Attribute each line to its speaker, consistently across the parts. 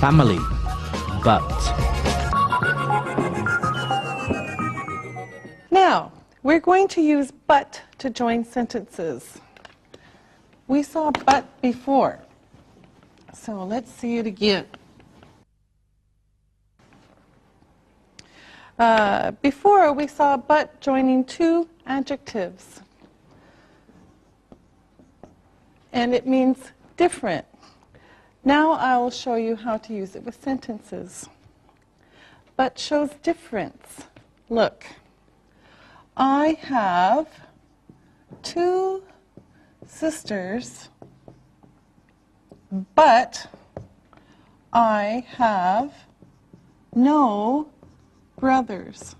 Speaker 1: family, but.
Speaker 2: Now, we're going to use but to join sentences. We saw but before, so let's see it again. Before, we saw but joining two adjectives, and it means different. Now I will show you how to use it with sentences. But shows difference. Look, I have two sisters, but I have no brothers.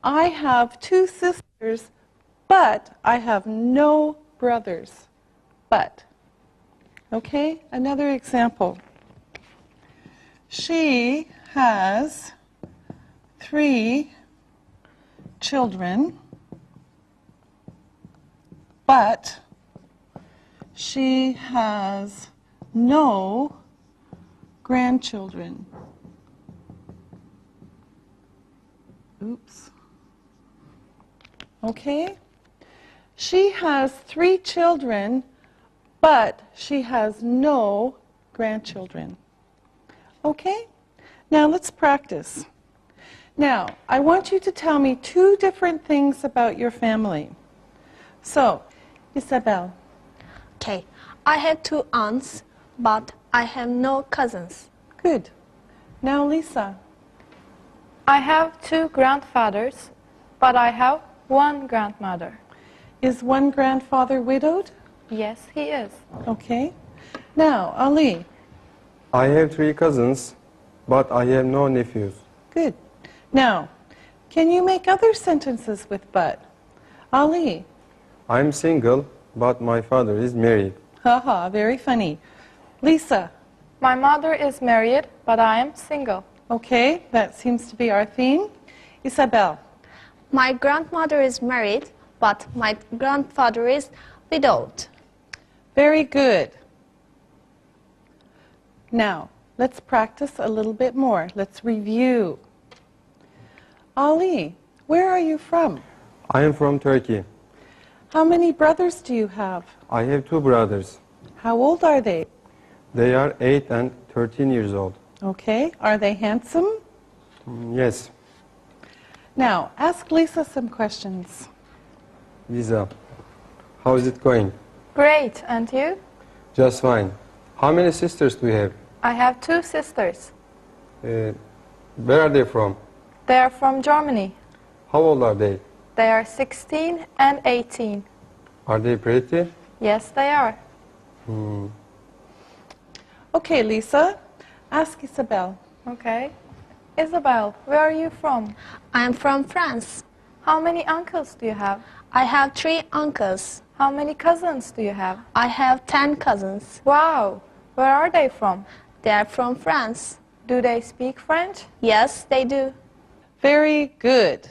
Speaker 2: I have two sisters, but I have no brothers. But. Okay, another example. She has 3 children, but she has no grandchildren. Oops. Okay? She has 3 children, but she has no grandchildren. Okay? Now let's practice. Now, I want you to tell me 2 different things about your family. So, Isabel.
Speaker 3: Okay, I have 2 aunts, but I have no cousins.
Speaker 2: Good. Now, Lisa.
Speaker 4: I have 2 grandfathers, but I have 1 grandmother.
Speaker 2: Is one grandfather widowed?
Speaker 4: Yes, he is.
Speaker 2: Okay. Now, Ali.
Speaker 5: I have 3 cousins, but I have no nephews.
Speaker 2: Good. Now, can you make other sentences with but? Ali.
Speaker 5: I'm single, but my father is married.
Speaker 2: Haha, very funny. Lisa.
Speaker 4: My mother is married, but I am single.
Speaker 2: Okay, that seems to be our theme. Isabel.
Speaker 3: My grandmother is married, but my grandfather is widowed.
Speaker 2: Very good. Now, let's practice a little bit more. Let's review. Ali, where are you from?
Speaker 5: I am from Turkey.
Speaker 2: How many brothers do you have?
Speaker 5: I have 2 brothers.
Speaker 2: How old are they?
Speaker 5: They are 8 and 13 years old.
Speaker 2: Okay, are they handsome?
Speaker 5: Yes.
Speaker 2: Now, ask Lisa some questions.
Speaker 5: Lisa, how is it going?
Speaker 4: Great, and you?
Speaker 5: Just fine. How many sisters do you have?
Speaker 4: I have 2 sisters.
Speaker 5: Where are they from?
Speaker 4: They are from Germany.
Speaker 5: How old are they?
Speaker 4: They are 16 and 18.
Speaker 5: Are they pretty?
Speaker 4: Yes, they are.
Speaker 2: Okay, Lisa, ask Isabel.
Speaker 4: Okay. Isabel, where are you from?
Speaker 3: I am from France.
Speaker 4: How many uncles do you have?
Speaker 3: I have 3 uncles.
Speaker 4: How many cousins do you have?
Speaker 3: I have 10 cousins.
Speaker 4: Wow! Where are they from?
Speaker 3: They are from France.
Speaker 4: Do they speak French?
Speaker 3: Yes, they do.
Speaker 2: Very good.